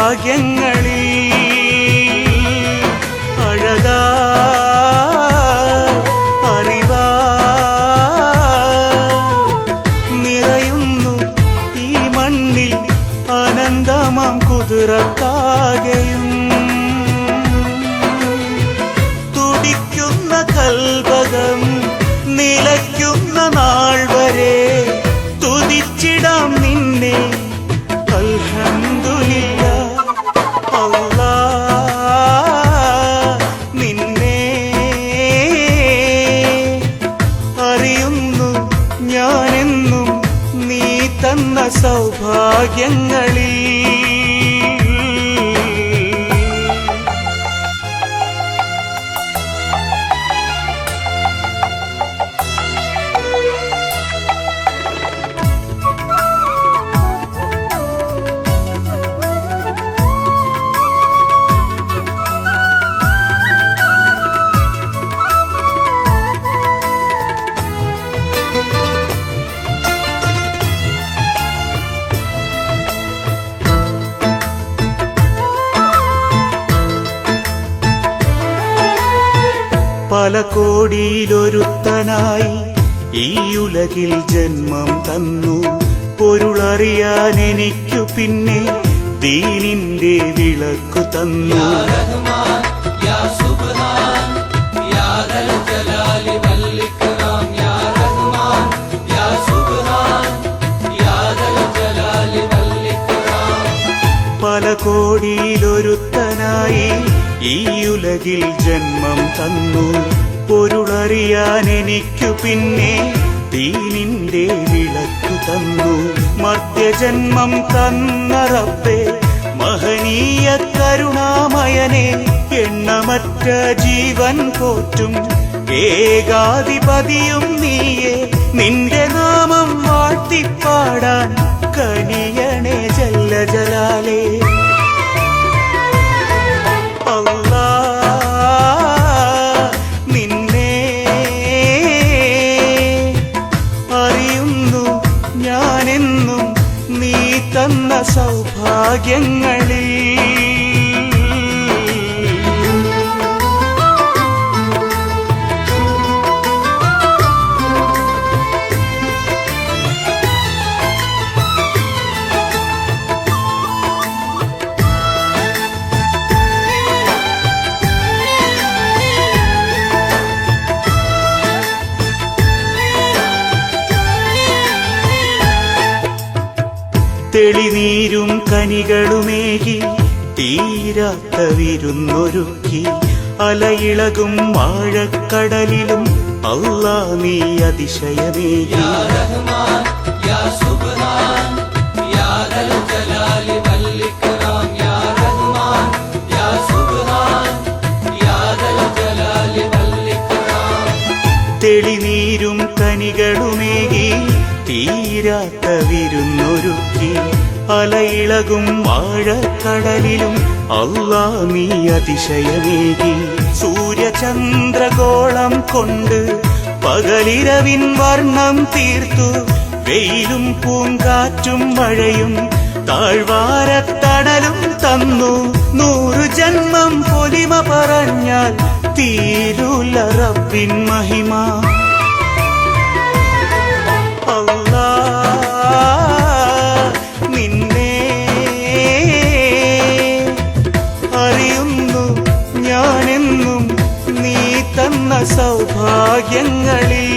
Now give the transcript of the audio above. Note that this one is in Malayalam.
സൗഭാഗ്യങ്ങളിൽ അഴകാ അറിവാ നിറയുന്നു ഈ മണ്ണിൽ അനന്തമാം കുതിരത്താകെയും തുടിക്കുന്ന കൽവകം നിലയ്ക്കുന്ന നാൾ വരെ തുതിച്ചിടാം നിന്നെ അൽഹംദുലില്ലാഹ് അല്ലാഹ് നിന്നെ അറിയുന്നു ഞാനെന്നും നീ തന്ന സൗഭാഗ്യങ്ങളിൽ പല കോടിയിലൊരുത്തനായി ഈ ഉലകിൽ ജന്മം തന്നു പൊരുളറിയാൻ എനിക്കു പിന്നെ ദീനിന്റെ വിളക്കു തന്നു പല കോടിയിലൊരുത്തനായി ഈ ഉലകിൽ ജന്മം തന്നു പൊരുളറിയാൻ എനിക്കു പിന്നെ ദീനിന്റെ വിളക്കു തന്നു മർത്യജന്മം തന്ന റബ്ബേ മഹനീയ കരുണാമയനെ എണ്ണമറ്റ ജീവൻ പോറ്റും ഏകാധിപതിയും നീയെ നിന്റെ നാമം വാഴ്ത്തിപ്പാടാൻ കനിയണേ ജല്ല ജലാലേ തന്ന സൗഭാഗ്യങ്ങളിൽ തെളിനീരും കനികളുമേകി തീരാത്ത വിരുന്നൊരുക്കി അലയിളകും വാഴക്കടലിലും അല്ലാഹ് നീ അതിശയമേകി തെളിനീരും കനികളുമേകി തീരാത്ത വിരുന്നൊരുക്കി അലയിളകും വാഴക്കടലിലും അല്ലാഹ് നീ അതിശയമേകി സൂര്യചന്ദ്രഗോളം കൊണ്ട് പകലിരവിൻ വർണ്ണം തീർത്തു വെയിലും പൂങ്കാറ്റും മഴയും താഴ്വാരത്തണലും തന്നു 100 ജന്മം പൊലിമ പറഞ്ഞാൽ തീരൂല റബ്ബിൻ മഹിമ നിന്നെ അറിയുന്നു ഞാനെന്നും നീ തന്ന സൗഭാഗ്യങ്ങളിൽ